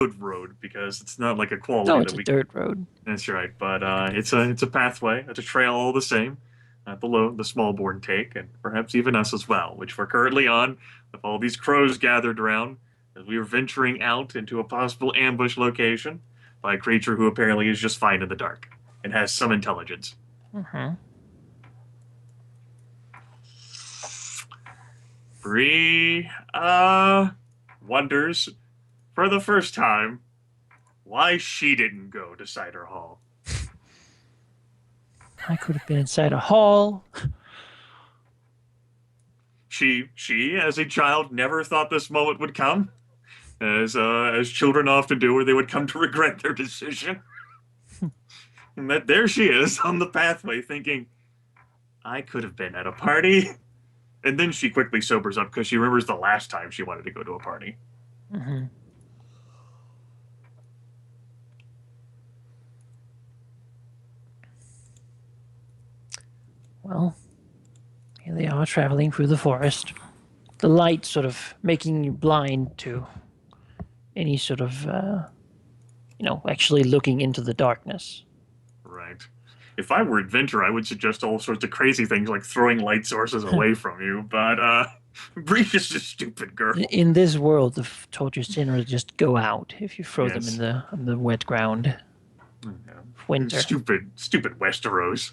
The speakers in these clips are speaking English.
good road because it's not like a quality No, that it's a we. dirt road. That's right, but it's a pathway, it's a trail all the same. Below the smallborn take, and perhaps even us as well, which we're currently on, with all these crows gathered around, as we are venturing out into a possible ambush location by a creature who apparently is just fine in the dark and has some intelligence. Mm-hmm. Bree wonders for the first time why she didn't go to Cider Hall. I could have been inside a hall. She, as a child, never thought this moment would come, as children often do, where they would come to regret their decision. And that there she is on the pathway, thinking, "I could have been at a party." And then she quickly sobers up because she remembers the last time she wanted to go to a party. Mm-hmm. Well, here they are traveling through the forest. The light sort of making you blind to any sort of, actually looking into the darkness. Right. If I were adventure, I would suggest all sorts of crazy things like throwing light sources away from you. But Bree's just a stupid girl. In this world, the torture generally just go out if you throw them Yes. in the wet ground. Yeah. Winter. Stupid Westeros.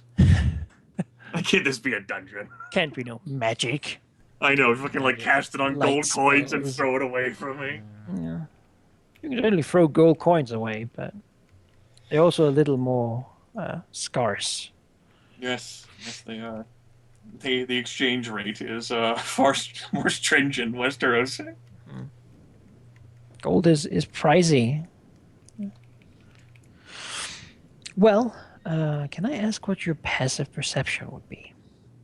Why can't this be a dungeon? Can't be no magic. I know, fucking like cast it on Light gold coins and spells. throw it away from me. Yeah. You can certainly throw gold coins away, but they're also a little more scarce. Yes, they are. The exchange rate is far more stringent in Westeros. Gold is pricey. Well, can I ask what your passive perception would be?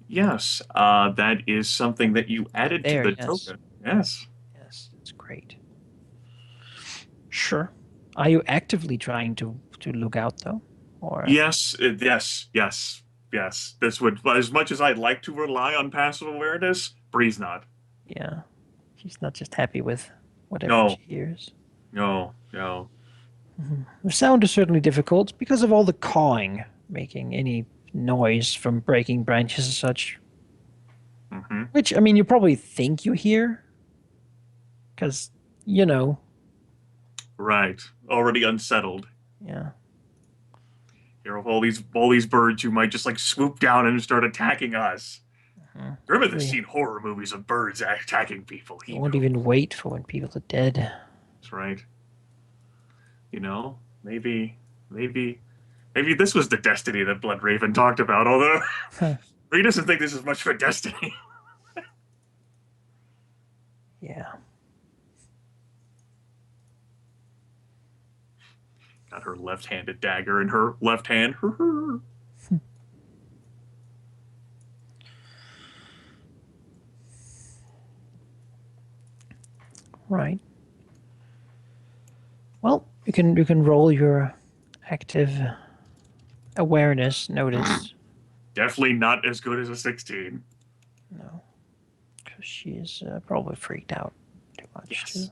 Yes, that is something that you added to There, the yes. token. Yes. Yes, that's great. Sure. Are you actively trying to look out though? Or Yes. This would, as much as I'd like to rely on passive awareness, Bree's not. yeah, she's not just happy with whatever No, she hears. no. The sound is certainly difficult because of all the cawing, making any noise from breaking branches and such. Hmm. Which, I mean, you probably think you hear, because, you know, Right. Already unsettled. yeah. Here are all these birds who might just like swoop down and start attacking us. Griffith has They seen horror movies of birds attacking people. He won't knows. even wait for when people are dead. That's right. Maybe, maybe, maybe this was the destiny that Bloodraven talked about. Although he doesn't think this is much of a destiny. Yeah. Got her left-handed dagger in her left hand. Right. Well, you can roll your active awareness notice. Definitely not as good as a 16. No, because she is probably freaked out too much too. Yes.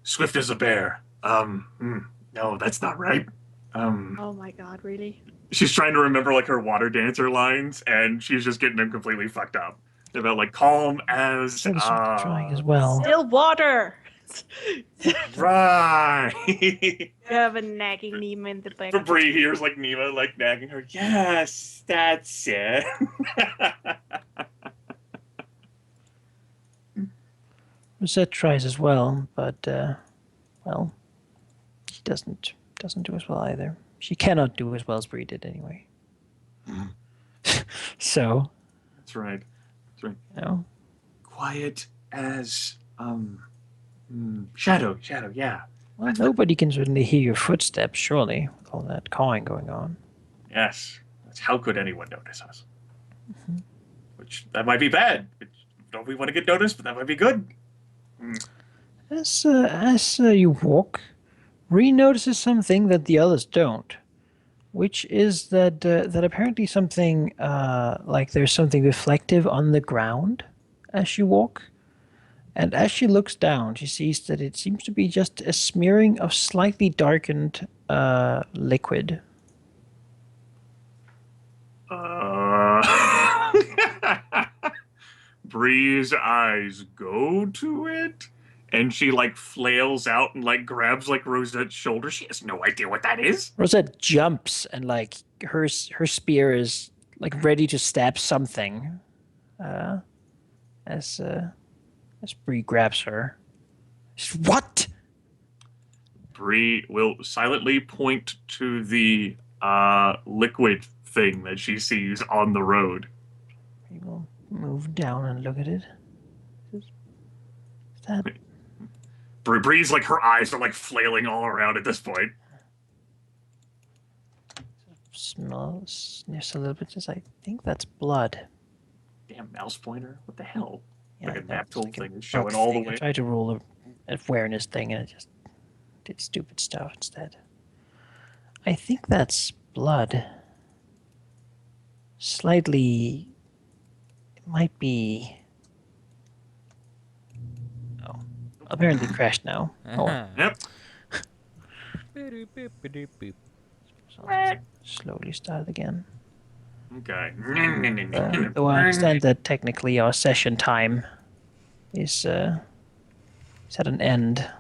Swift as a bear. No, that's not right. Um, Oh my god, really? she's trying to remember like her water dancer lines, and she's just getting them completely fucked up. About like calm as That is certainly trying as well. Still water! right. You have a nagging Nemo in the back. Bree hears like Nima like nagging her. Yes, that's it. Rosette tries as well, but well, she doesn't do as well either. She cannot do as well as Bree did anyway. So, That's right. That's right. you know, Quiet as shadow. Yeah. well, nobody can certainly hear your footsteps, surely, with all that cawing going on. Yes. How could anyone notice us? Which that might be bad. Don't we want to get noticed? But that might be good. As you walk, Bree notices something that the others don't, which is that apparently something like there's something reflective on the ground as you walk. And as she looks down, she sees that it seems to be just a smearing of slightly darkened liquid. Bree's eyes go to it, and she like flails out and like grabs like Rosette's shoulder. She has no idea what that is. Rosette jumps and like her spear is like ready to stab something. As Bree grabs her. What? Bree will silently point to the liquid thing that she sees on the road. We will move down and look at it. Is that? Bree's like her eyes are like flailing all around at this point. Smells sniffs a little bit. Just I think that's blood. Damn mouse pointer! What the hell? Yeah, Like a that map was tool like a thing is showing bug all the thing. I way. tried to roll a awareness thing and it just did stupid stuff instead. I think that's blood. Slightly. It might be. Oh, apparently crashed now. Oh, Yep. so slowly start again. Okay. Though I understand that technically our session time is at an end.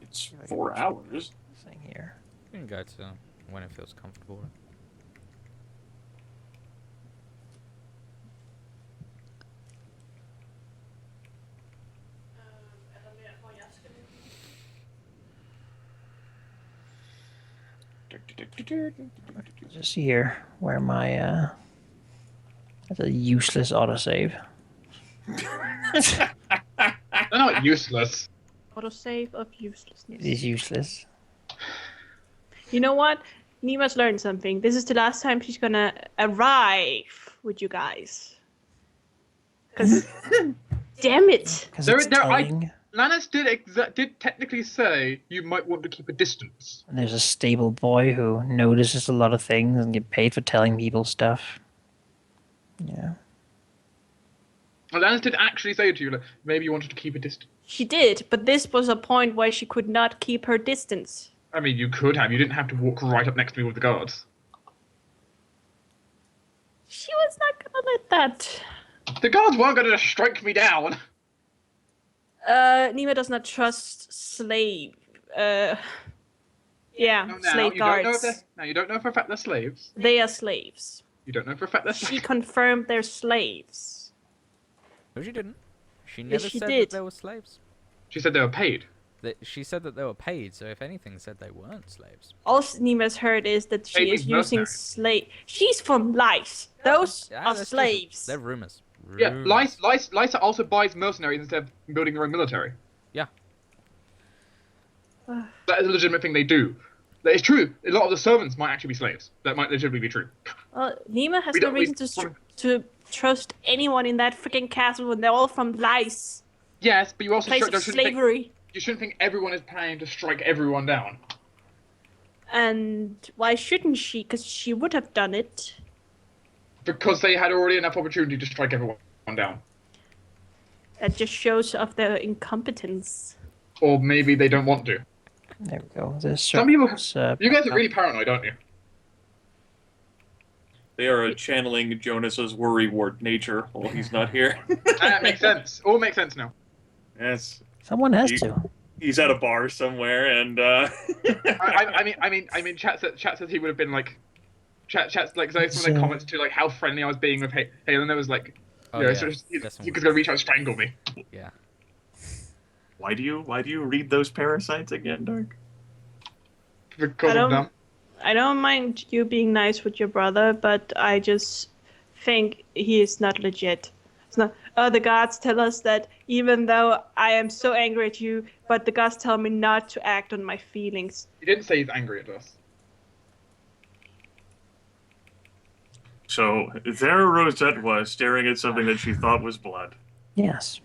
It's 4 hours. Thing here. You can go to when it feels comfortable. Just here where my that's a useless autosave. They're not useless. Autosave of uselessness. It is useless. You know what? Nima's learned something. This is the last time she's gonna arrive with you guys. Cause damn it! Because There- it's there- I- telling. Lannis did technically say you might want to keep a distance. And there's a stable boy who notices a lot of things and get paid for telling people stuff. Yeah. Well, Lannis did actually say to you, like, maybe you wanted to keep a distance. She did, but this was a point where she could not keep her distance. I mean, you could have. You didn't have to walk right up next to me with the guards. She was not gonna let that. The guards weren't going to strike me down. Nima does not trust slave. No, Slave guards. you don't know for a fact they're slaves. They are slaves. You don't know for a fact they're She slaves. confirmed they're slaves. No, she didn't. She Yes, never she said did. that they were slaves. She said they were paid. She said that they were paid, so if anything, said they weren't slaves. All Nima's heard is that she Paid is means using mercenary. slave. She's from Lice. Those Yeah, are that's just- slaves. They're rumors. Yeah, Rumors. Lysa also buys mercenaries instead of building their own military. Yeah. That is a legitimate thing they do. That is true. A lot of the servants might actually be slaves. That might legitimately be true. Well, Nima has We no don't- we- reason to trust anyone in that freaking castle when they're all from Lice. Yes, but you also Place of shouldn't think, slavery. you shouldn't think everyone is planning to strike everyone down. And why shouldn't she? Because she would have done it. Because they had already enough opportunity to strike everyone down. That just shows of their incompetence. Or maybe they don't want to. There we go. This Some people- circles, You guys are really paranoid, aren't you? They are channeling Jonas's worrywart nature while he's not here. That makes sense. All makes sense now. Yes. Someone has You- to. He's at a bar somewhere and I mean, chat says he would have been like, chat's like, so some of the comments to like how friendly I was being with Halen. There was like, Oh, you know, yeah. sort of, That's you could go reach out and strangle me. Yeah. why do you read those parasites again, Dark? Because I don't- of them. I don't mind you being nice with your brother, but I just think he is not legit. It's not. The gods tell us that even though I am so angry at you, but the gods tell me not to act on my feelings. He didn't say he's angry at us. So there Rosette was staring at something that she thought was blood. Yes.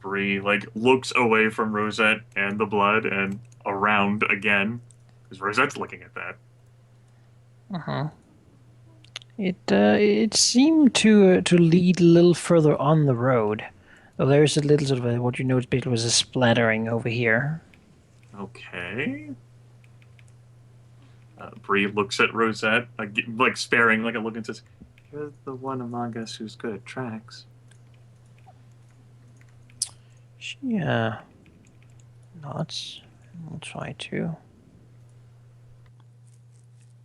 Bree like looks away from Rosette and the blood and around again because Rosette's looking at that. Uh-huh. It seemed to lead a little further on the road. Though there's a little sort of what you noticed basically was a splattering over here. Okay. Bree looks at Rosette, like sparing, like a look, and says, "You're the one among us who's good at tracks." She nods. I'll try to.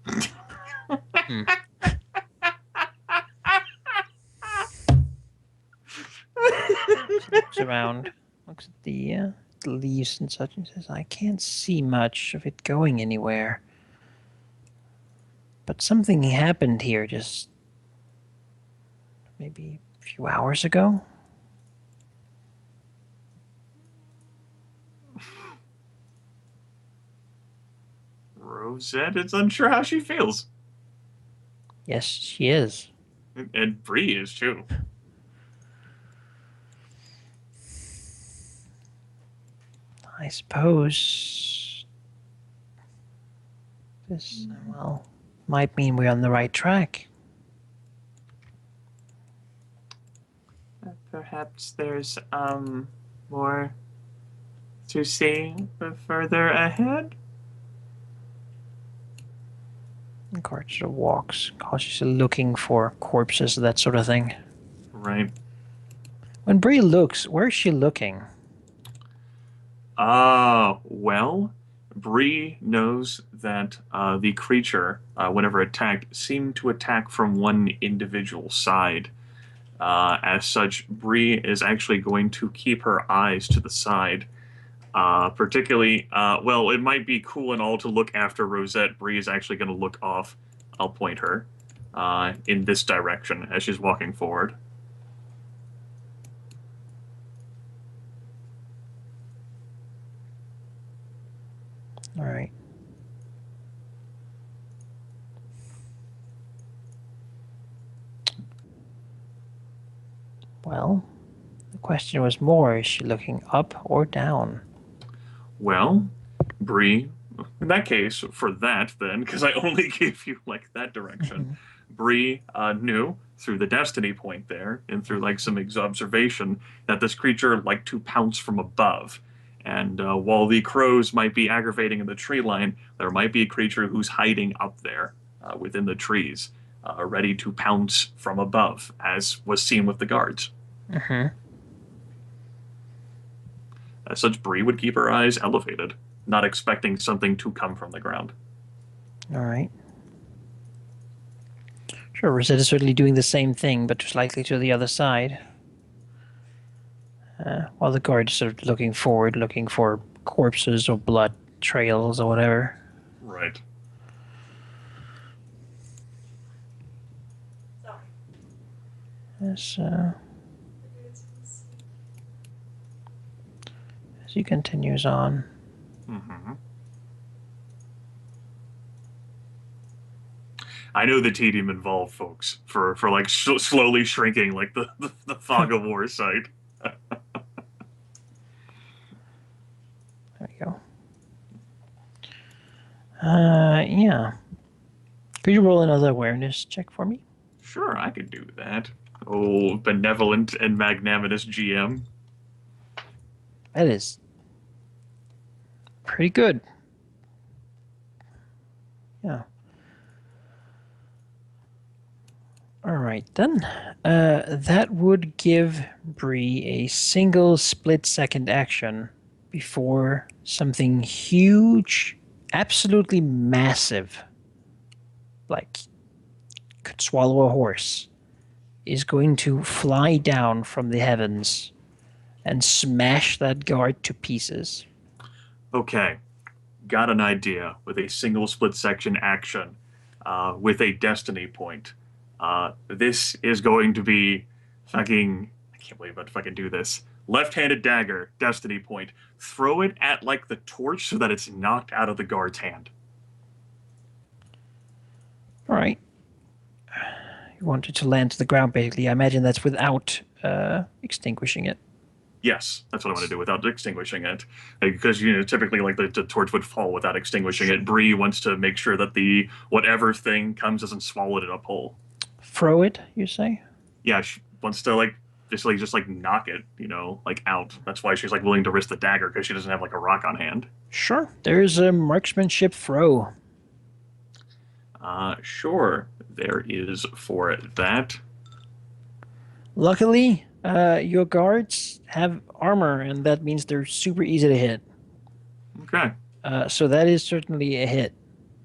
Hmm. She looks around, looks at the leaves and such, and says, "I can't see much of it going anywhere. But something happened here just maybe a few hours ago." Rosette is unsure how she feels, Yes, she is. and Bree is too. I suppose this, well, might mean we're on the right track. Perhaps there's more to see further ahead. The cart sort of walks, cautiously looking for corpses, that sort of thing. Right. When Bree looks, where's she looking? Well, Bree knows that the creature, whenever attacked, seemed to attack from one individual side. As such, Bree is actually going to keep her eyes to the side. Particularly, well, it might be cool and all to look after Rosette. Bree is actually going to look off. I'll point her in this direction as she's walking forward. All right. Well, the question was more, is she looking up or down? Well, Bree, in that case, for that then, because I only gave you like that direction, Bree knew through the destiny point there and through like some observation that this creature liked to pounce from above. And while the crows might be aggravating in the tree line, there might be a creature who's hiding up there within the trees, ready to pounce from above, as was seen with the guards. Mm-hmm. As such, Bree would keep her eyes elevated, not expecting something to come from the ground. All right. Sure, Rosetta is certainly doing the same thing, but slightly to the other side. While the guard is sort of looking forward, looking for corpses or blood trails or whatever. Right. As he continues on. Mm-hmm. I know the tedium involved, folks, for like slowly shrinking like the fog of war site. There we go. Yeah. Could you roll another awareness check for me? Sure, I could do that. Oh, benevolent and magnanimous GM. That is pretty good. Yeah. All right, then. That would give Bree a single split-second action before something huge, absolutely massive, like could swallow a horse, is going to fly down from the heavens and smash that guard to pieces. Okay, got an idea with a single split section action with a destiny point. This is going to be fucking. I can't believe I'm about to fucking do this. Left-handed dagger, destiny point. Throw it at like the torch so that it's knocked out of the guard's hand. All right. You want it to land to the ground, basically. I imagine that's without extinguishing it. Yes, that's what I want to do without extinguishing it, because typically like the torch would fall without extinguishing it. Bree wants to make sure that the whatever thing comes doesn't swallow it up whole. throw it, you say? Yeah, she wants to like just like knock it, like out. That's why she's like willing to risk the dagger because she doesn't have like a rock on hand. Sure. There's a marksmanship throw. Sure, there is for that. Luckily, your guards have armor, and that means they're super easy to hit. Okay. So that is certainly a hit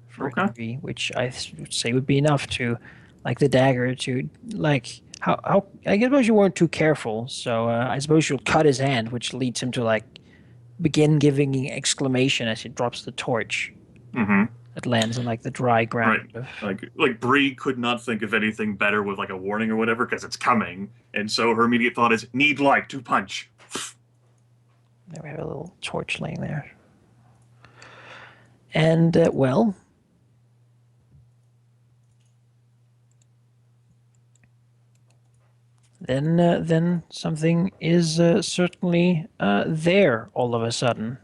for Okay. a 3, which I would say would be enough to, like the dagger, to like how I suppose you weren't too careful. So I suppose you'll cut his hand, which leads him to like begin giving exclamation as he drops the torch. Mm-hmm. It lands on like the dry ground. Right. Like Bree could not think of anything better with like a warning or whatever because it's coming, and so her immediate thought is need light to punch. There we have a little torch laying there. And well, then something is certainly there all of a sudden.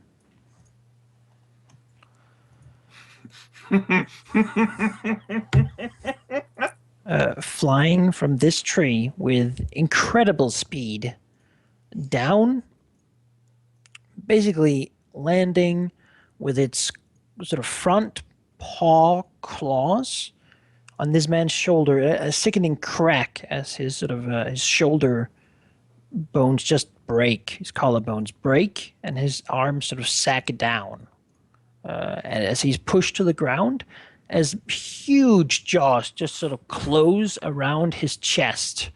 Flying from this tree with incredible speed down, basically landing with its sort of front paw claws on this man's shoulder, a sickening crack as his sort of his shoulder bones just break, his collarbones break, and his arms sort of sag down. And as he's pushed to the ground, as huge jaws just sort of close around his chest,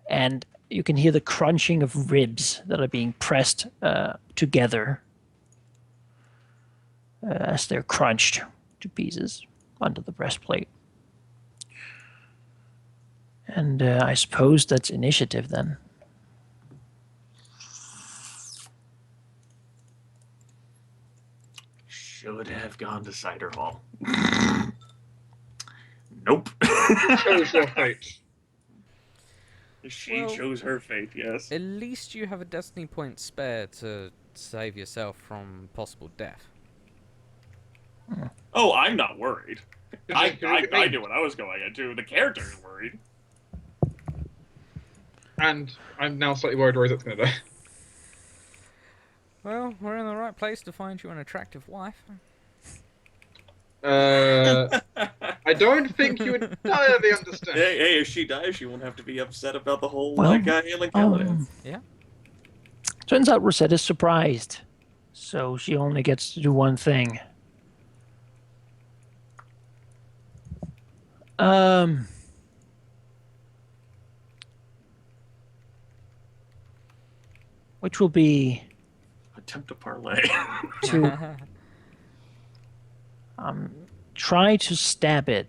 and you can hear the crunching of ribs that are being pressed together as they're crunched to pieces under the breastplate. And I suppose that's initiative then. Should have gone to Cider Hall. Nope. Chose your fate. She Well, chose her fate, yes. At least you have a destiny point spare to save yourself from possible death. Oh, I'm not worried. I I knew what I was going into. The character is worried. And I'm now slightly worried Rosette's gonna die. Well, we're in the right place to find you an attractive wife. I don't think you entirely understand. Hey, if she dies, she won't have to be upset about the whole Well, hailing Caladan. Yeah. Turns out Rosetta's surprised, so she only gets to do one thing. Which will be Attempt to parlay. to try to stab it,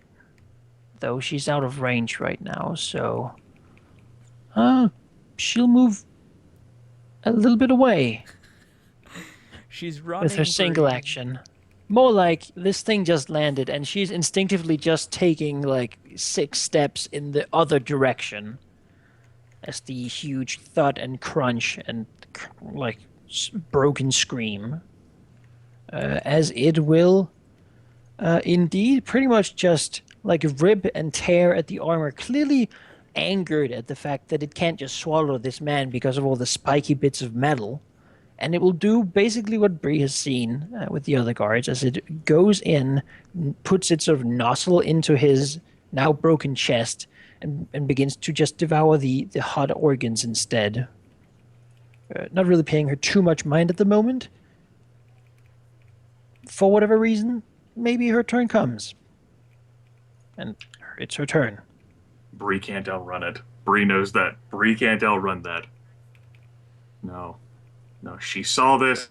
though she's out of range right now, so she'll move a little bit away She's running with her single Bree. action. More like this thing just landed and she's instinctively just taking like 6 steps in the other direction as the huge thud and crunch and like broken scream as it will indeed pretty much just like rip and tear at the armor, clearly angered at the fact that it can't just swallow this man because of all the spiky bits of metal. And it will do basically what Bree has seen with the other guards as it goes in, puts its sort of nozzle into his now broken chest, and begins to just devour the hot organs instead. Not really paying her too much mind at the moment. For whatever reason, maybe her turn comes. And it's her turn. Bree can't outrun it. Bree knows that. Bree can't outrun that. No, she saw this.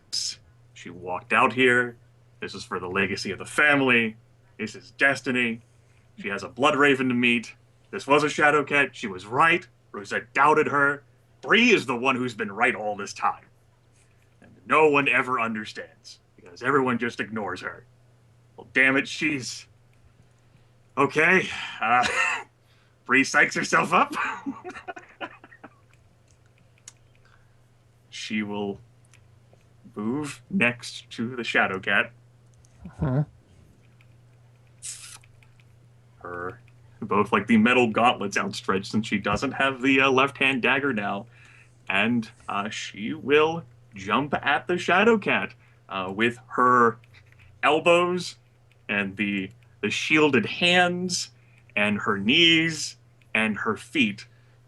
She walked out here. This is for the legacy of the family. This is destiny. She has a blood raven to meet. This was a Shadowcat. She was right. Rosette doubted her. Bree is the one who's been right all this time. And no one ever understands because everyone just ignores her. Well, damn it, she's... Okay. Bree psychs herself up. She will move next to the Shadowcat. Uh-huh. Her both like the metal gauntlets outstretched, since she doesn't have the left-hand dagger now. And she will jump at the Shadow Cat with her elbows and the shielded hands and her knees and her feet.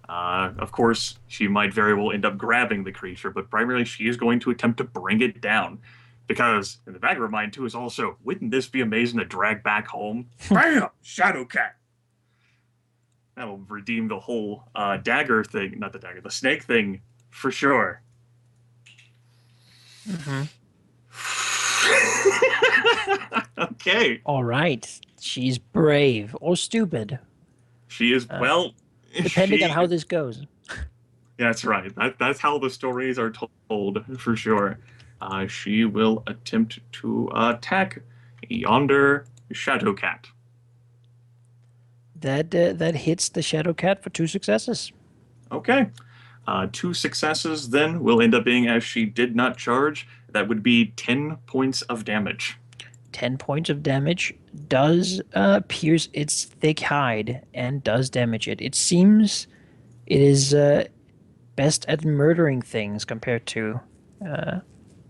Of course, she might very well end up grabbing the creature, but primarily she is going to attempt to bring it down. Because in the back of her mind, too, is also, wouldn't this be amazing to drag back home? Bam! Shadow Cat! That'll redeem the whole dagger thing, not the dagger, the snake thing, for sure. Mm-hmm. Okay. All right. She's brave or stupid, She is, well... depending on how this goes. That's right. That's how the stories are told, for sure. She will attempt to attack yonder Shadow Cat. That hits the Shadow Cat for 2 successes. Okay. 2 successes then will end up being, as she did not charge, that would be 10 points of damage. 10 points of damage does pierce its thick hide and does damage it. It seems it is best at murdering things compared to... it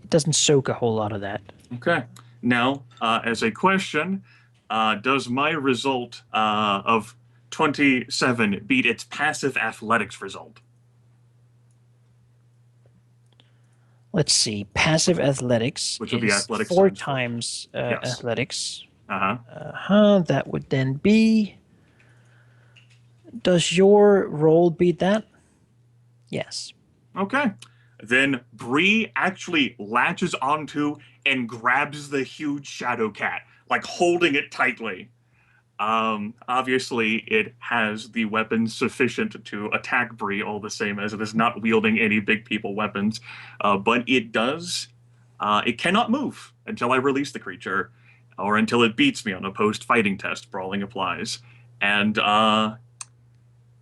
doesn't soak a whole lot of that. Okay. Now, as a question, does my result of 27 beat its passive athletics result? Let's see. Passive athletics Which would be is athletics 4 times times Yes. athletics. Uh-huh. That would then be... Does your roll beat that? Yes. Okay. Then Bree actually latches onto and grabs the huge Shadow Cat, like holding it tightly. Obviously, it has the weapons sufficient to attack Bree all the same, as it is not wielding any big people weapons. But it does... it cannot move until I release the creature, or until it beats me on a post-fighting test, Brawling applies. And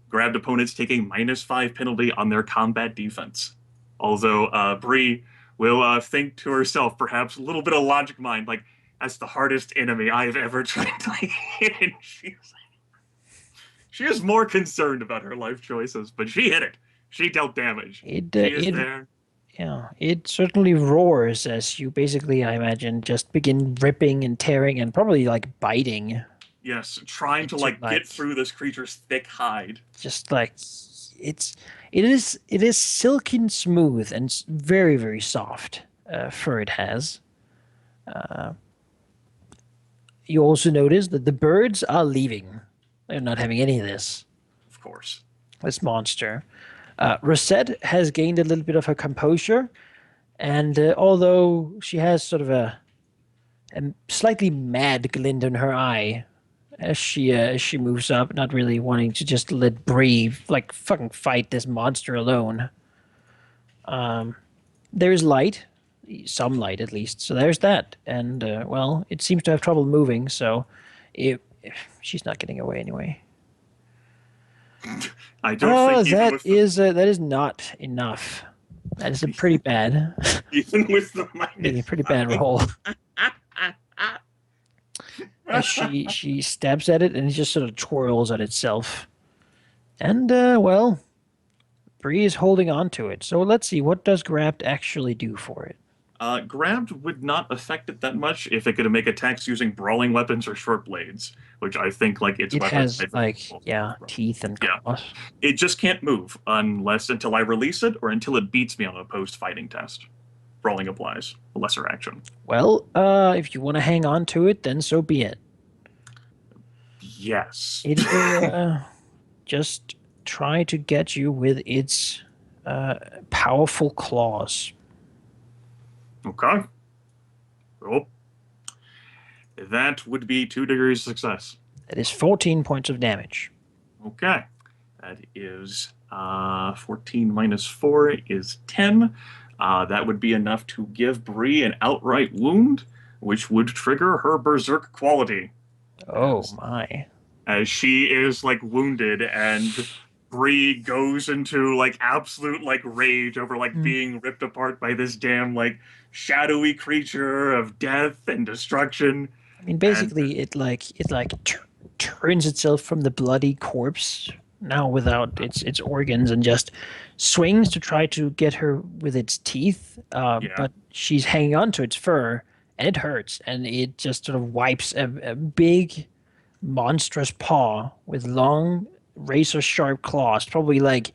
grabbed opponents take a -5 penalty on their combat defense. Although Bree will think to herself, perhaps a little bit of logic mind, like, that's the hardest enemy I've ever tried to hit. And she is more concerned about her life choices, but she hit it. She dealt damage. She is there. Yeah, it certainly roars as you basically, I imagine, just begin ripping and tearing and probably like biting. Yes, trying to like get through this creature's thick hide. Just like it is silky and smooth and very, very soft fur it has. You also notice that the birds are leaving. They're not having any of this. Of course. This monster. Rosette has gained a little bit of her composure, and although she has sort of a slightly mad glint in her eye as she moves up, not really wanting to just let Bree like fucking fight this monster alone. There's light, some light at least, so there's that, and well, it seems to have trouble moving, so she's not getting away anyway. I don't think that is not enough. That is a pretty bad, even with the minus pretty bad roll. As she stabs at it and it just sort of twirls at itself, and well, Bree is holding on to it. So let's see, what does Grabbed actually do for it? Grabbed would not affect it that much if it could make attacks using brawling weapons or short blades, which I think like its It weapons has like teeth and claws. It just can't move until I release it or until it beats me on a post-fighting test. Brawling applies, a lesser action. Well, if you want to hang on to it, then so be it. Yes. It will just try to get you with its powerful claws. Okay. Well, that would be 2 degrees of success. That is 14 points of damage. Okay. That is 14 minus 4 is 10. That would be enough to give Bree an outright wound, which would trigger her berserk quality. Oh my. As she is like wounded and Bree goes into like absolute like rage over like being ripped apart by this damn like shadowy creature of death and destruction. I mean, basically, it turns itself from the bloody corpse, now without its organs, and just swings to try to get her with its teeth. Yeah. But she's hanging on to its fur, and it hurts, and it just sort of wipes a big, monstrous paw with long, razor-sharp claws, probably like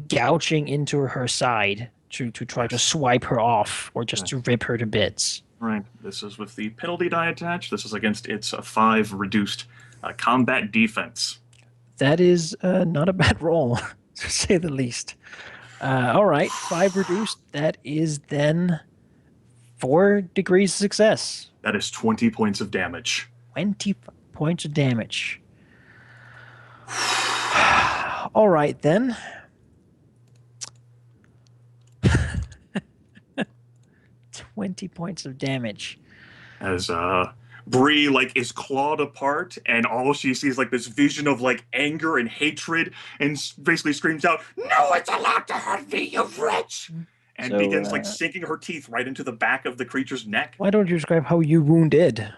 gouging into her side to try to swipe her off or just to rip her to bits. Right. This is with the penalty die attached. This is against its 5 reduced combat defense. That is not a bad roll, to say the least. All right, 5 reduced. That is then 4 degrees of success. That is 20 points of damage. 20 points of damage. All right, then. $20 points of damage. As Bree like is clawed apart, and all she sees like this vision of like anger and hatred, and basically screams out, "No one's allowed to hurt me, you wretch!" And So, begins like sinking her teeth right into the back of the creature's neck. Why don't you describe how you wounded?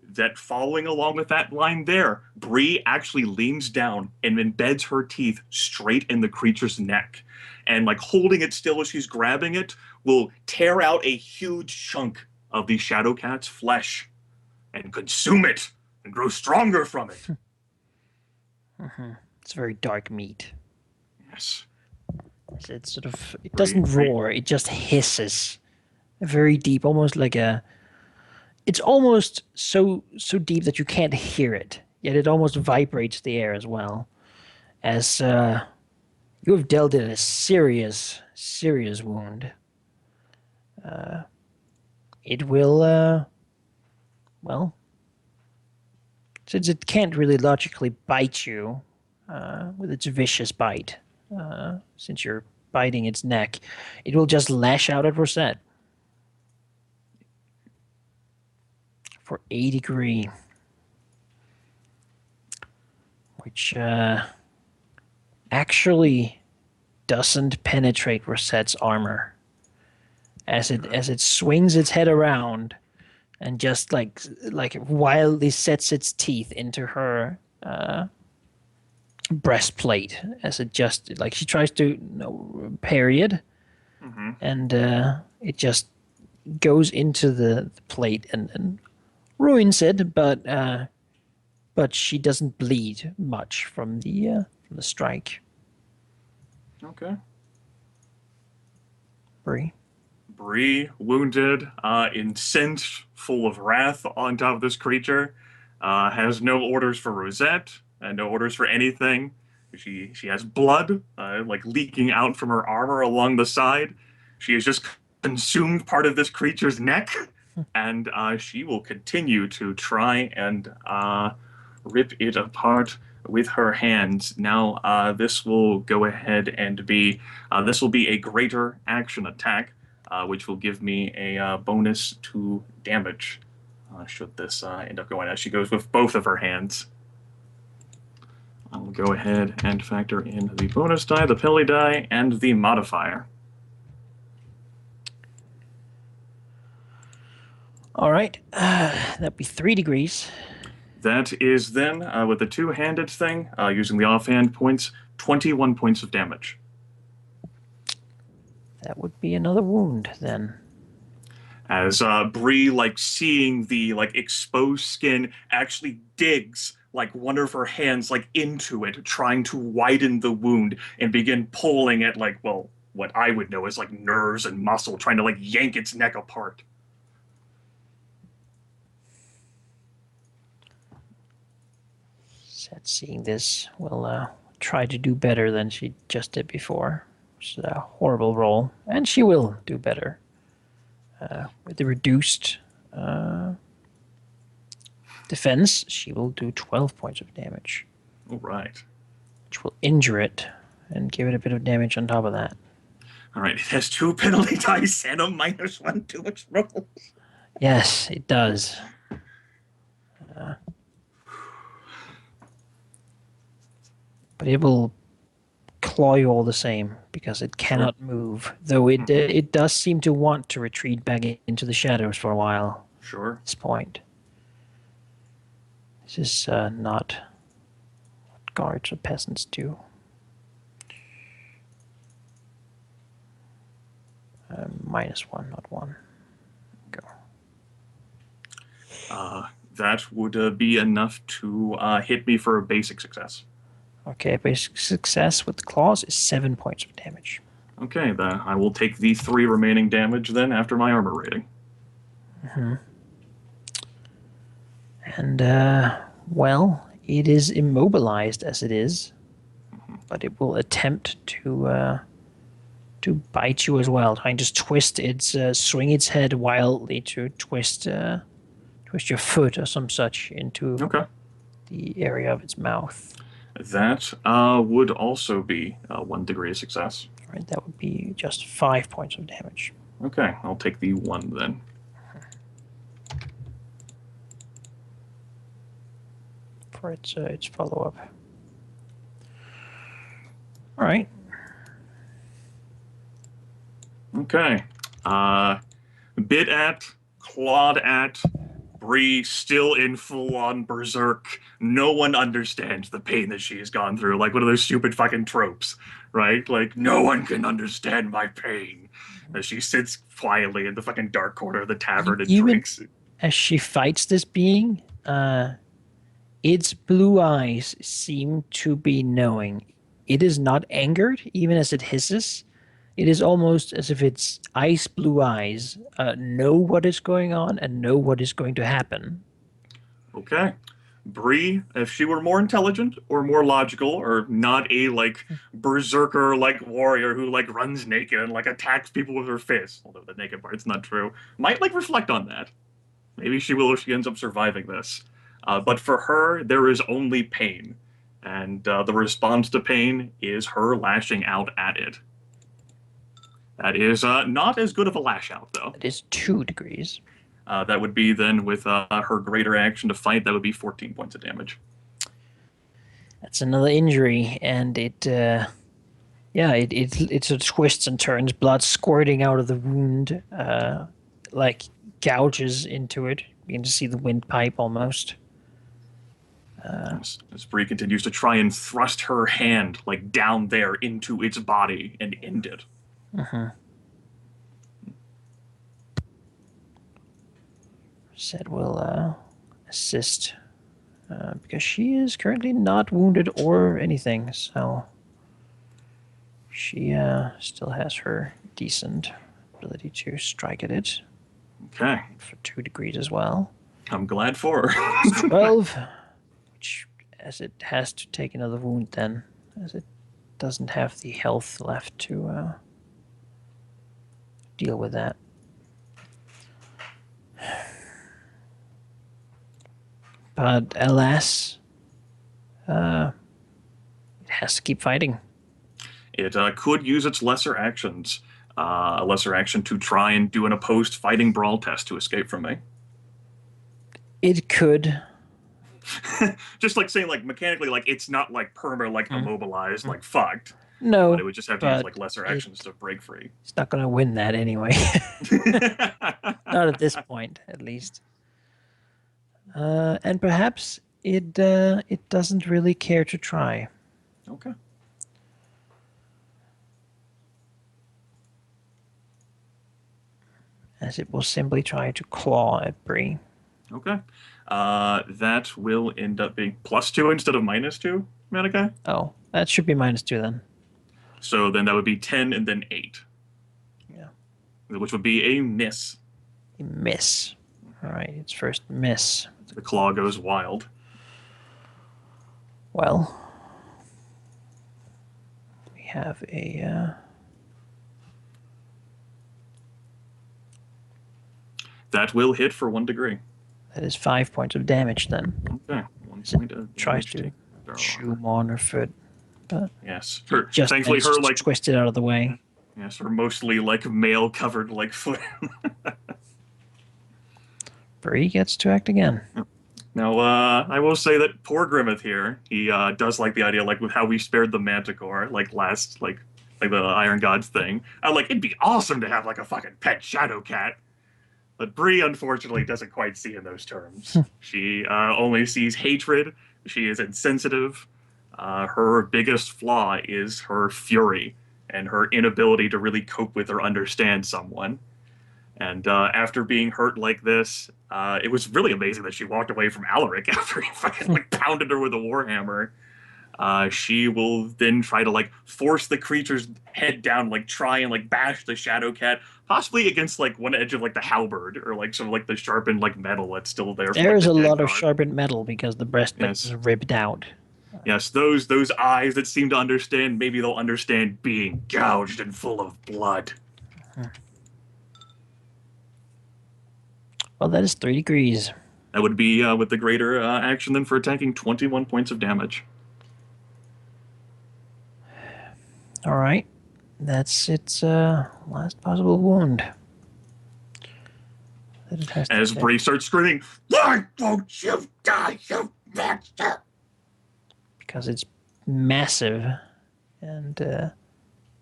That following along with that line there, Bree actually leans down and embeds her teeth straight in the creature's neck. And like holding it still as she's grabbing it, will tear out a huge chunk of the Shadow Cat's flesh and consume it and grow stronger from it. It's very dark meat. Yes. It sort of, it doesn't roar, it just hisses. Very deep, almost like a, it's almost so deep that you can't hear it, yet it almost vibrates the air as well. As you have dealt it a serious wound. It will, well, since it can't really logically bite you with its vicious bite, since you're biting its neck, it will just lash out at Rosette for a degree, which actually doesn't penetrate Rosette's armor. As it swings its head around and just like wildly sets its teeth into her breastplate, as it just like she tries to parry it, and it just goes into the plate and ruins it, but she doesn't bleed much from the strike. Okay. Bree, wounded, incensed, full of wrath on top of this creature, has no orders for Rosette and no orders for anything. She has blood like leaking out from her armor along the side. She has just consumed part of this creature's neck, and she will continue to try and rip it apart with her hands. Now, this will go ahead and be this will be a greater action attack. Which will give me a bonus to damage, should this end up going as she goes with both of her hands. I'll go ahead and factor in the bonus die, the penalty die, and the modifier. all right, that'd be 3 degrees. That is then, with the two-handed thing, using the offhand points, 21 points of damage. That would be another wound then. As Bree, like seeing the like exposed skin, actually digs like one of her hands like into it, trying to widen the wound and begin pulling at like, well, what I would know is like nerves and muscle, trying to like yank its neck apart. Set seeing this will try to do better than she just did before. Which is a horrible roll, and she will do better. With the reduced defense, she will do 12 points of damage. All right. Which will injure it and give it a bit of damage on top of that. All right. It has 2 penalty dice and a -1 to its roll. Yes, it does. But it will claw you all the same because it cannot move, though it does seem to want to retreat back into the shadows for a while Sure. at this point. This is not what guards or peasants do. -1, not 1. Go. That would be enough to hit me for a basic success. Okay, basic success with the claws is 7 points of damage. Okay, then I will take the 3 remaining damage then after my armor rating. And, well, it is immobilized as it is, but it will attempt to bite you as well, trying to twist its, swing its head wildly to twist your foot or some such into Okay. the area of its mouth. That would also be 1 degree of success. Right, that would be just 5 points of damage. Okay, I'll take the 1 then. For its follow-up. All right. Okay. Bit at, clawed at, Bree still in full-on berserk. No one understands the pain that she has gone through. Like one of those stupid fucking tropes, right? Like, no one can understand my pain. As she sits quietly in the fucking dark corner of the tavern and Even drinks. as she fights this being, its blue eyes seem to be knowing. It is not angered, even as it hisses. It is almost as if its ice blue eyes know what is going on and know what is going to happen. Okay. Bree, if she were more intelligent or more logical or not a like berserker like warrior who like runs naked and like attacks people with her fists, although the naked part's not true, might like reflect on that. Maybe she will if she ends up surviving this. But for her, there is only pain. And the response to pain is her lashing out at it. That is not as good of a lash out, though. It is 2 degrees. That would be then with her greater action to fight, that would be 14 points of damage. That's another injury, and it sort of twists and turns, blood squirting out of the wound, like gouges into it. You can just see the windpipe almost. As Bree continues to try and thrust her hand like down there into its body and end it. Said will assist because she is currently not wounded or anything, so she still has her decent ability to strike at it Okay. for 2 degrees as well. I'm glad for her. 12, which as it has to take another wound then, as it doesn't have the health left to deal with that. But alas, it has to keep fighting. It could use its lesser actions. A lesser action to try and do an opposed fighting brawl test to escape from me. It could. Just like saying, like, mechanically, like, it's not like perma, like, immobilized, like, fucked. No, But it would just have to use, but like, lesser actions to break free. it's not going to win that anyway. Not at this point, at least. And perhaps it doesn't really care to try. Okay. As it will simply try to claw at Bree. Okay. That will end up being +2 instead of -2, Malachi? Oh, that should be -2 then. So then that would be 10 and then 8. Yeah. Which would be a miss. A miss. All right, its first miss. The claw goes wild. Well, we have a... That will hit for 1 degree. that is 5 points of damage then. Okay. 1 As it point of tries damage to chew more on her foot. But Yes. Her, just thankfully, her, like, twist it out of the way. yes, her mostly, like, mail-covered, like, foot. Bree gets to act again. Now, I will say that poor Grimmeth here, he does like the idea, like, with how we spared the Manticore, like, last, like the Iron Gods thing. I'm like, it'd be awesome to have, like, a fucking pet shadow cat. But Bree, unfortunately, doesn't quite see in those terms. She only sees hatred. She is insensitive. Her biggest flaw is her fury and her inability to really cope with or understand someone. And after being hurt like this, it was really amazing that she walked away from Alaric after he fucking like pounded her with a warhammer. She will then try to like force the creature's head down, like try and like bash the shadow cat, possibly against like one edge of like the halberd or like some like the sharpened like metal that's still there. There is the a dead lot of guard. sharpened metal because the breastplate Yes. is ripped out. Yes, those eyes that seem to understand. Maybe they'll understand being gouged and full of blood. Well, that is 3 degrees. That would be with the greater action then for attacking 21 points of damage. All right. That's its last possible wound. That it has to As take. Bree starts screaming, "Why won't you die, you monster?" Because it's massive and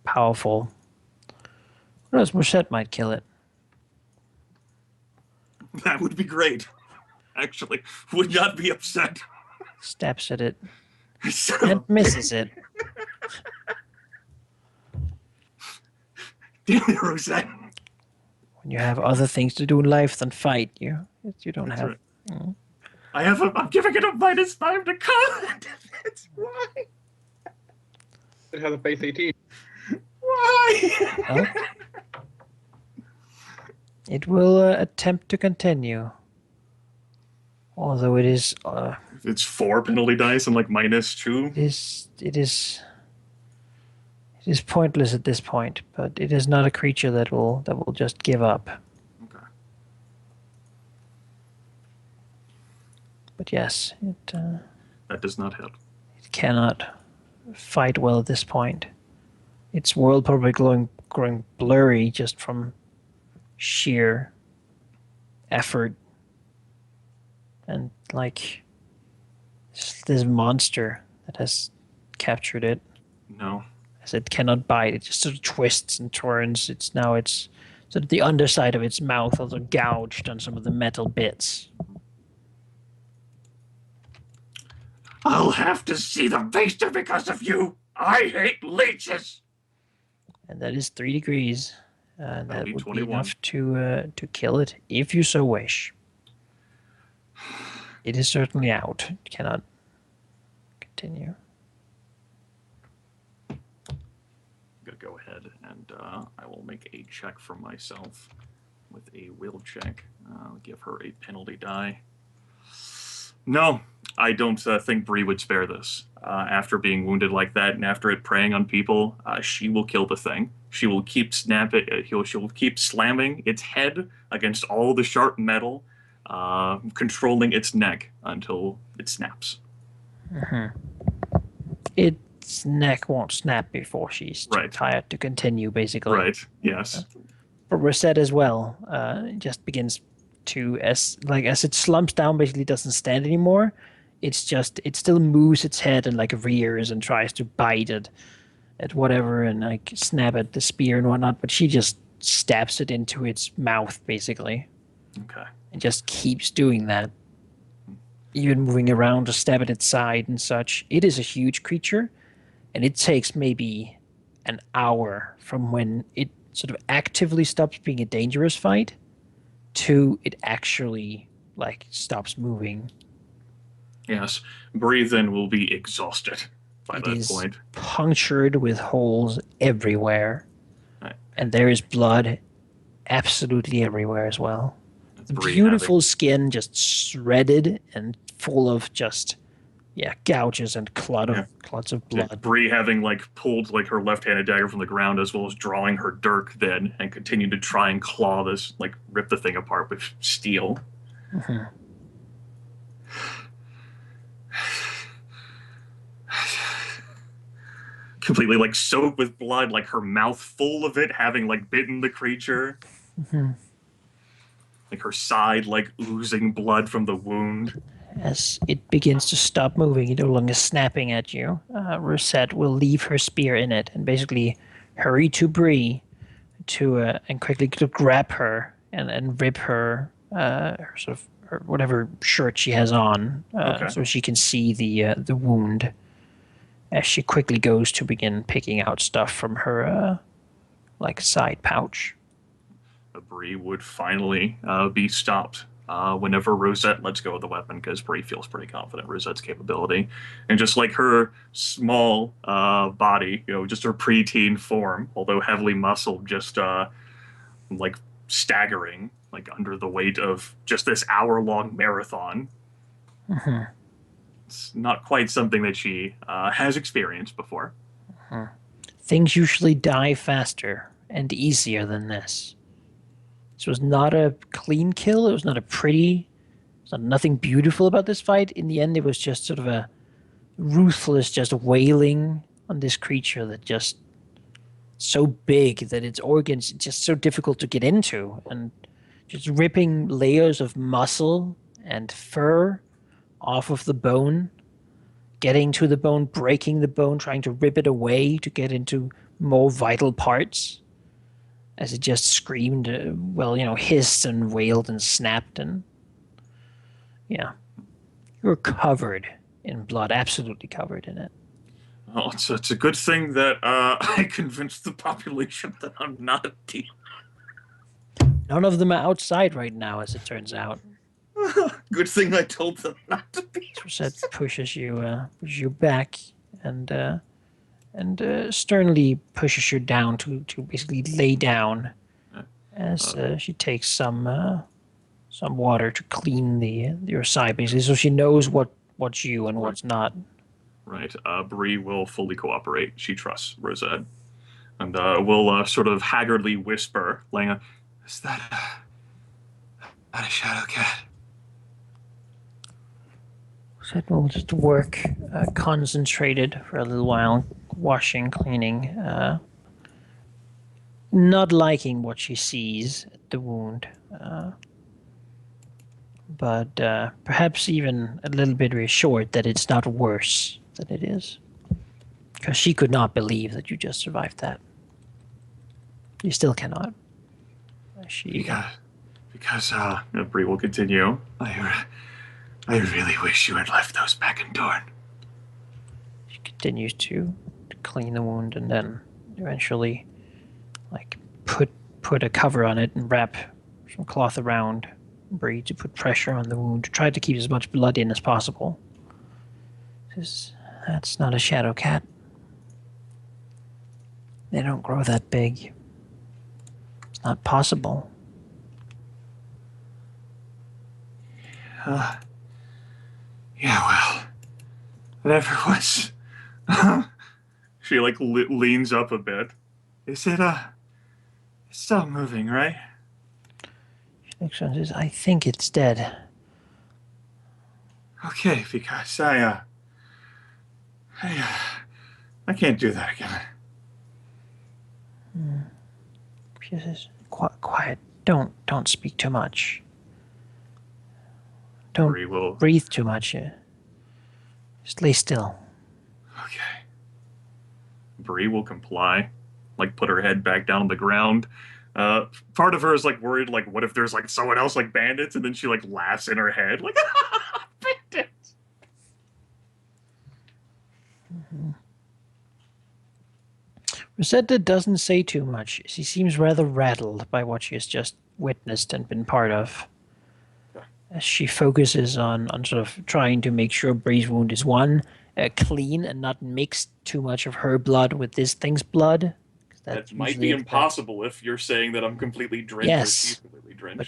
powerful. Who knows? Morset might kill it. That would be great. Actually, would not be upset. Stabs at it So, and misses it. damn it, Rosette. When you have other things to do in life than fight, you don't That's have. right. I'm giving it a -5 to combat. That's why. It has a base 18. Why? Well, it will attempt to continue. Although it is It's 4 penalty dice and like -2. it is pointless at this point, but it is not a creature that will just give up. Okay. But yes, That does not hit. it cannot fight well at this point. Its world probably growing blurry just from sheer effort and like this monster that has captured it. No. As it cannot bite, it just sort of twists and turns. It's sort of the underside of its mouth also gouged on some of the metal bits. I'll have to see the maester because of you. I hate leeches. And that is 3 degrees. And That'll that be would 21. be enough to kill it, if you so wish. It is certainly out. It cannot continue. I'm gonna go ahead and I will make a check for myself with a will check. I'll give her a penalty die. No, I don't think Bree would spare this. After being wounded like that and after it preying on people, she will kill the thing. She will keep snapping. She will keep slamming its head against all the sharp metal, controlling its neck until it snaps. Its neck won't snap before she's too Right. tired to continue, basically. Right. Yes. But Rosette as well it just begins to, as it slumps down, basically doesn't stand anymore. It still moves its head and like rears and tries to bite at whatever and like snap at the spear and whatnot, but she just stabs it into its mouth basically Okay. and just keeps doing that, even moving around to stab at its side and such. It is a huge creature, and it takes maybe an hour from when it sort of actively stops being a dangerous fight to it actually like stops moving. Yes. Bree then will be exhausted by It that is point. punctured with holes everywhere, Right. and there is blood absolutely everywhere as well. That's The Bree beautiful skin just shredded and full of just gouges and clots of blood. Bree having like pulled like her left-handed dagger from the ground as well as drawing her dirk then and continued to try and claw this, like rip the thing apart with steel. Mhm. Completely like soaked with blood, like her mouth full of it, having like bitten the creature. Mhm. Like her side like oozing blood from the wound. As it begins to stop moving, it no longer snapping at you. Rosette will leave her spear in it and basically hurry to Bree and quickly to grab her and rip her sort of her, whatever shirt she has on, Okay. so she can see the wound. As she quickly goes to begin picking out stuff from her like side pouch. Bree would finally be stopped whenever Rosette lets go of the weapon, because Bree feels pretty confident Rosette's capability, and just like her small body, just her preteen form, although heavily muscled, just like staggering, like under the weight of just this hour-long marathon. Mhm. It's not quite something that she has experienced before. Things usually die faster and easier than this. This was not a clean kill. It was not a pretty. There's not nothing beautiful about this fight. In the end, it was just sort of a ruthless, just wailing on this creature that just so big that its organs just so difficult to get into, and just ripping layers of muscle and fur off of the bone, getting to the bone, breaking the bone, trying to rip it away to get into more vital parts. As it just screamed, hissed and wailed and snapped, and yeah, you were covered in blood, absolutely covered in it. Well, it's a good thing that I convinced the population that I'm not a demon. None of them are outside right now, as it turns out. Good thing I told them not to be. Rosette pushes you back, and sternly pushes you down to basically lay down, as she takes some water to clean your side, basically, so she knows what's you and what's not. Right. Bree will fully cooperate. She trusts Rosette. And will sort of haggardly whisper, Lena, is that a shadow cat? Rosette will just work concentrated for a little while, washing, cleaning, not liking what she sees at the wound, but perhaps even a little bit reassured that it's not worse than it is. Because she could not believe that you just survived that. You still cannot. Because Bree will continue. I really wish you had left those back in Dorne. She continues to clean the wound, and then eventually, like, put a cover on it and wrap some cloth around Bree to put pressure on the wound, to try to keep as much blood in as possible. Says, that's not a shadow cat. They don't grow that big. It's not possible. Yeah, well, whatever was. She like leans up a bit. Is it it's still moving, right? She looks and says, I think it's dead. Okay, because I can't do that again. She says, quiet. Don't speak too much. Don't Bree will. breathe too much. Just lay still. Okay. Bree will comply, like put her head back down on the ground. Part of her is like worried, like what if there's like someone else, like bandits, and then she like laughs in her head, like bandits. Rosetta doesn't say too much. She seems rather rattled by what she has just witnessed and been part of. As she focuses on sort of trying to make sure Bree's wound is clean and not mixed too much of her blood with this thing's blood. That might be impossible if you're saying that I'm completely drenched. Yes, or she's completely drenched. But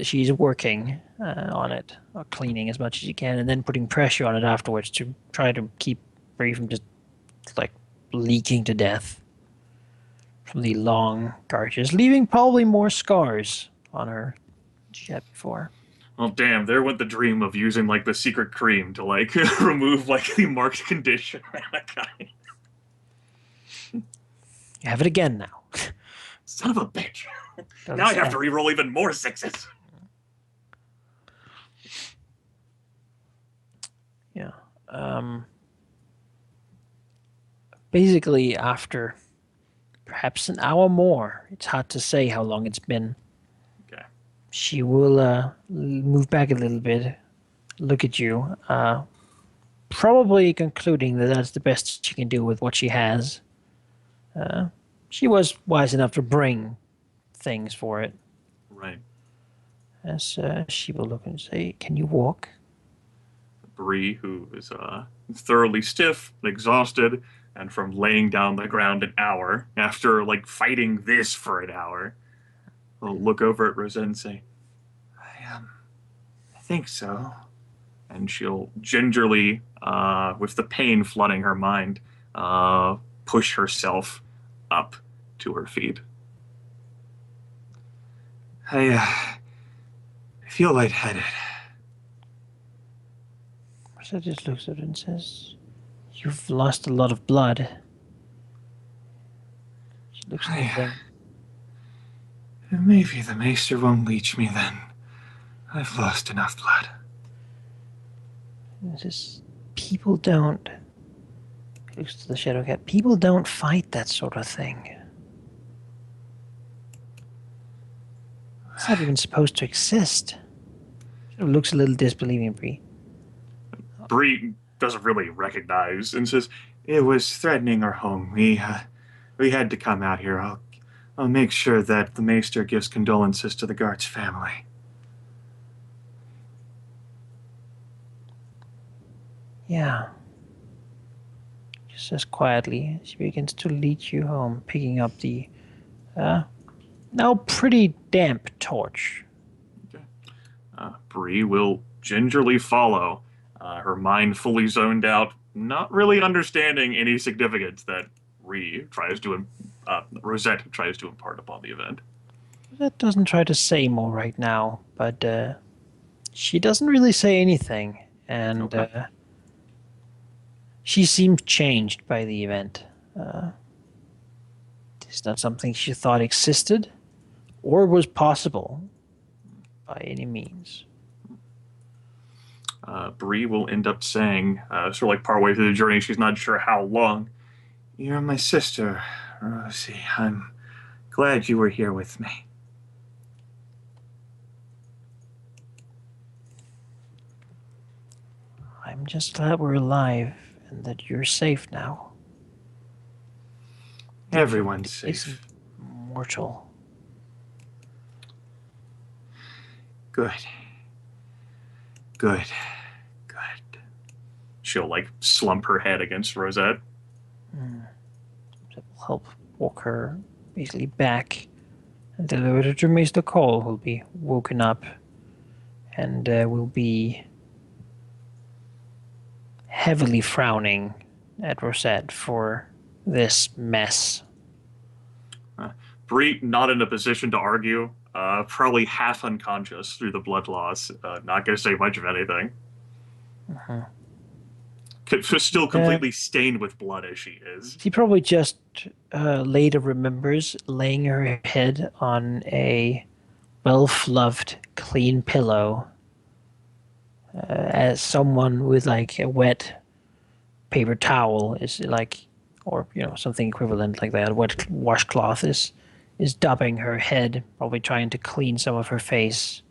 she's working on it, or cleaning as much as she can, and then putting pressure on it afterwards to try to keep Bree from just like leaking to death from the long gouges, leaving probably more scars on her than she had before. Well, damn, there went the dream of using like the secret cream to like remove like the marked condition. You have it again now. Son of a bitch. Now I have to reroll even more sixes. Yeah. Basically, after perhaps an hour more, it's hard to say how long it's been. Okay. She will move back a little bit, look at you, probably concluding that that's the best she can do with what she has. She was wise enough to bring things for it. Right. As she will look and say, "Can you walk?" Bree, who is thoroughly stiff and exhausted, and from laying down the ground an hour after like fighting this for an hour, will look over at Rosette and say, I think so. And she'll gingerly, with the pain flooding her mind, push herself up to her feet. I feel lightheaded. Marcel just looks at her and says, "You've lost a lot of blood." She looks at the thing. Maybe the maester won't leech me then. I've lost enough blood. And says, "People don't." He looks to the shadow cat. People don't fight that sort of thing. It's not even supposed to exist. She looks a little disbelieving, Bree. Bree doesn't really recognize and says, "It was threatening our home. We had to come out here. I'll make sure that the maester gives condolences to the guard's family." Yeah. She says quietly. She begins to lead you home, picking up the now pretty damp torch. Bree will gingerly follow, her mind fully zoned out, not really understanding any significance that Rosette tries to impart upon the event. That doesn't try to say more right now, but she doesn't really say anything, and Okay. she seems changed by the event. It's not something she thought existed or was possible by any means. Bree will end up saying, sort of like partway through the journey, she's not sure how long, "You're my sister, Rosie. I'm glad you were here with me." I'm just glad we're alive and that you're safe now. Everyone's Isn't safe. mortal. Good. Good. Good. She'll like slump her head against Rosette. That will help walk her basically back and deliver her to Mr. Cole, who'll be woken up and will be heavily frowning at Rosette for this mess. Bree, not in a position to argue, probably half unconscious through the blood loss, not going to say much of anything. Still completely stained with blood as she is. She probably just later remembers laying her head on a well-fluffed, clean pillow as someone with like a wet paper towel is like, or something equivalent like that. A wet washcloth is dabbing her head, probably trying to clean some of her face,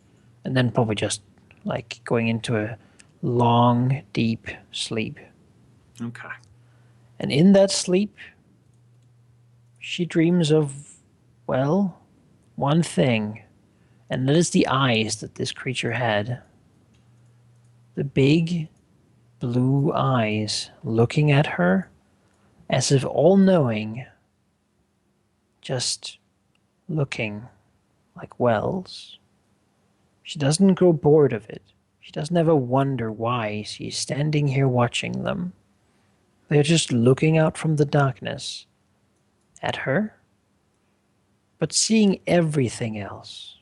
and then probably just like going into a long, deep sleep. Okay. And in that sleep, she dreams of, well, one thing, and that is the eyes that this creature had. The big blue eyes looking at her as if all knowing, just looking like wells. She doesn't grow bored of it. She doesn't ever wonder why she's standing here watching them. They're just looking out from the darkness at her, but seeing everything else.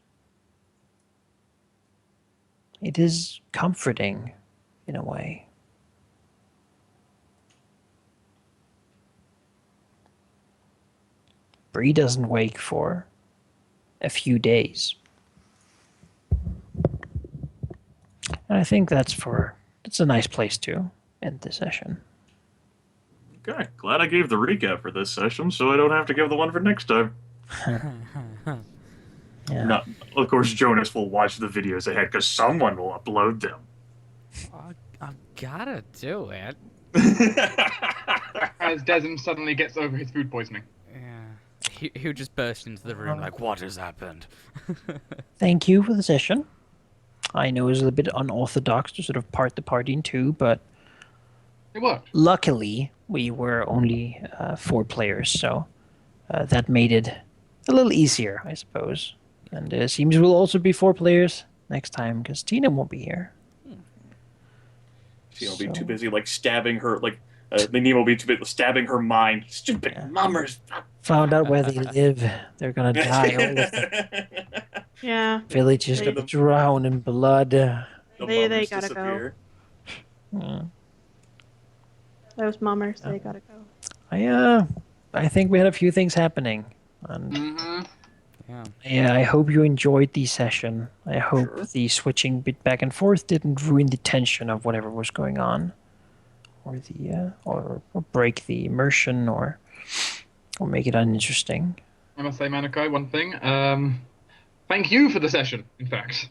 It is comforting in a way. Bree doesn't wake for a few days. And I think that's a nice place to end the session. Okay. Glad I gave the recap for this session, so I don't have to give the one for next time. Yeah. Not, of course, Jonas will watch the videos ahead because someone will upload them. I gotta do it. As Desmond suddenly gets over his food poisoning. Yeah. He'll just burst into the room like, what has happened? Thank you for the session. I know it was a little bit unorthodox to sort of part the party in two, but It worked. luckily we were only 4 players, so that made it a little easier, I suppose. And it seems we'll also be 4 players next time because Tina won't be here. She'll be too busy like stabbing her, like the Nemo will be too busy stabbing her mind. Stupid mummers. Found out where they live. They're gonna die. All of the Yeah. village is They- gonna drown in blood. The They mummers gotta go. disappear. Those mummers, they gotta go. I think we had a few things happening, and Mm-hmm. Yeah. I hope you enjoyed the session. I hope Sure. the switching bit back and forth didn't ruin the tension of whatever was going on, or or break the immersion, or make it uninteresting. I must say, Manako, one thing. Thank you for the session, in fact.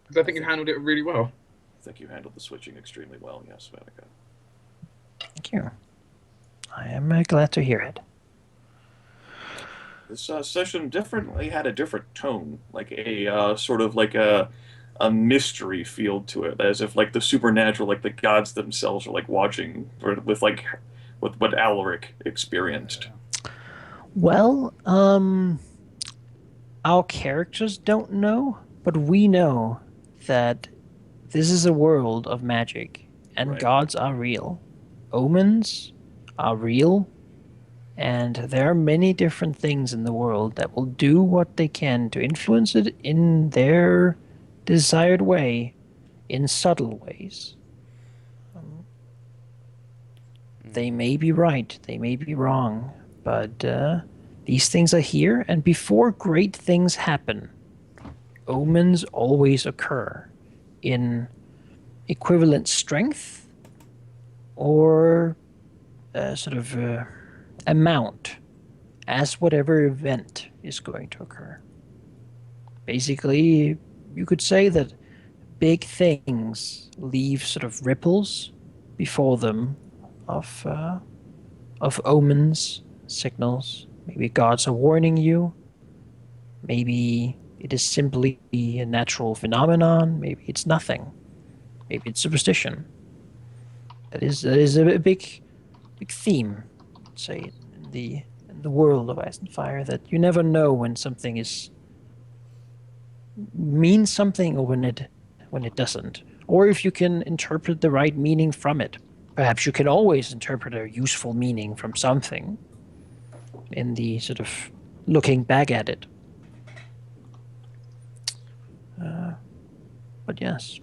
Because I think you handled it really well. I think you handled the switching extremely well, yes, Vanica. Thank you. I am glad to hear it. This session definitely had a different tone, like a sort of like a mystery feel to it, as if like the supernatural, like the gods themselves, are like watching with what Alaric experienced. Well, our characters don't know, but we know that this is a world of magic, and Right. gods are real. Omens are real, and there are many different things in the world that will do what they can to influence it in their desired way, in subtle ways. They may be right, they may be wrong, but these things are here, and before great things happen, omens always occur in equivalent strength or sort of amount as whatever event is going to occur. Basically, you could say that big things leave sort of ripples before them of omens, signals. Maybe gods are warning you. Maybe it is simply a natural phenomenon. Maybe it's nothing. Maybe it's superstition. That is a big theme, say, in the world of Ice and Fire, that you never know when something means something or when it doesn't, or if you can interpret the right meaning from it. Perhaps you can always interpret a useful meaning from something in the sort of looking back at it. But yes.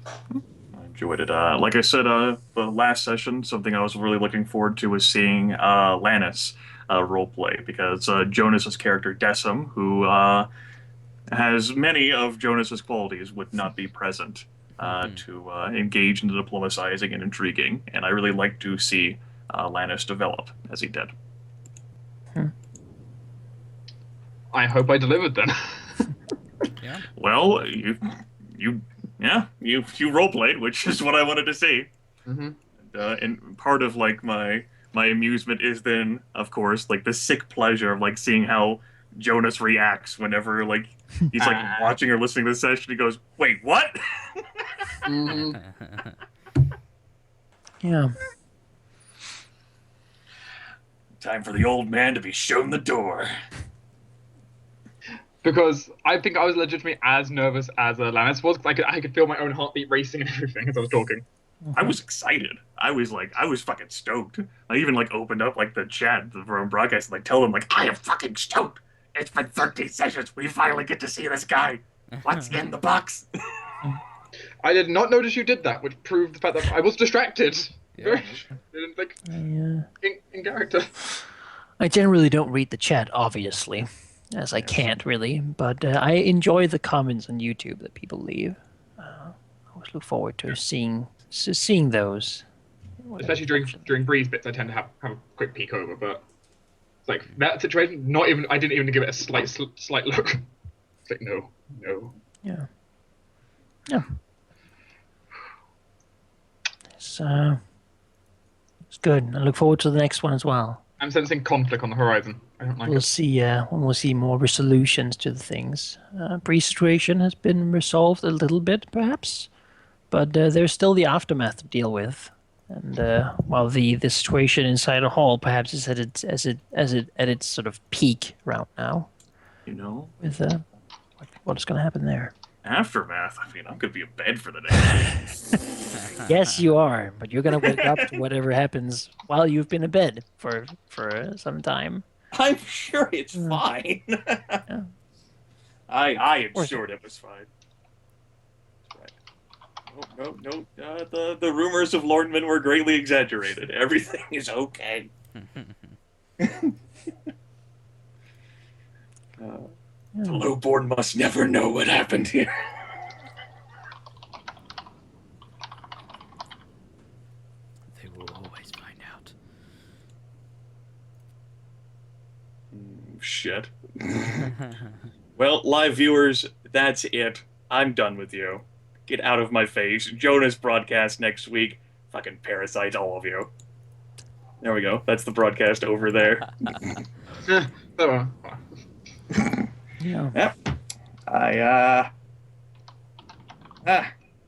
I enjoyed it. Like I said, the last session, something I was really looking forward to was seeing Lannis roleplay, because Jonas's character Decim, who has many of Jonas's qualities, would not be present to engage in the diplomatizing and intriguing, and I really like to see Lannis develop as he did. I hope I delivered then. Yeah. Well, you roleplayed, which is what I wanted to see. Mm-hmm. And part of like my amusement is then, of course, like the sick pleasure of like seeing how Jonas reacts whenever like he's like watching or listening to the session. He goes, "Wait, what?" Mm-hmm. Yeah. Time for the old man to be shown the door. Because I think I was legitimately as nervous as Lannis was, because I could feel my own heartbeat racing and everything as I was talking. I was excited. I was fucking stoked. I even like opened up like the chat for broadcast and like tell them like I am fucking stoked. It's been 13 sessions. We finally get to see this guy. What's in the box? I did not notice you did that, which proved the fact that I was distracted. Yeah. Didn't think I in character. generally don't read the chat, obviously, as I can't really, but I enjoy the comments on YouTube that people leave. I always look forward to seeing those. Especially during Breeze bits, I tend to have a quick peek over, but It's like that situation. Not even. I didn't even give it a slight look. It's like no. Yeah. Yeah. It's good. I look forward to the next one as well. I'm sensing conflict on the horizon. I don't like We'll it. see. When we'll see more resolutions to the things. Bree's situation has been resolved a little bit, perhaps, but there's still the aftermath to deal with. And while the situation inside a hall perhaps is at its sort of peak right now, You know, with what's going to happen there. aftermath. I mean, I'm gonna be in bed for the day. Yes, you are, but you're going to wake up to whatever happens while you've been in bed for some time. I'm sure it's fine. I ensured it was fine. Right. No. The rumors of Lordman were greatly exaggerated. Everything is okay. The lowborn must never know what happened here. They will always find out. Shit. Well, live viewers, that's it. I'm done with you. Get out of my face. Jonah's broadcast next week. Fucking parasites, all of you. There we go. That's the broadcast over there. Oh, Yeah. Yep. I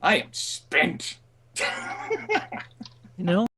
am spent. You know,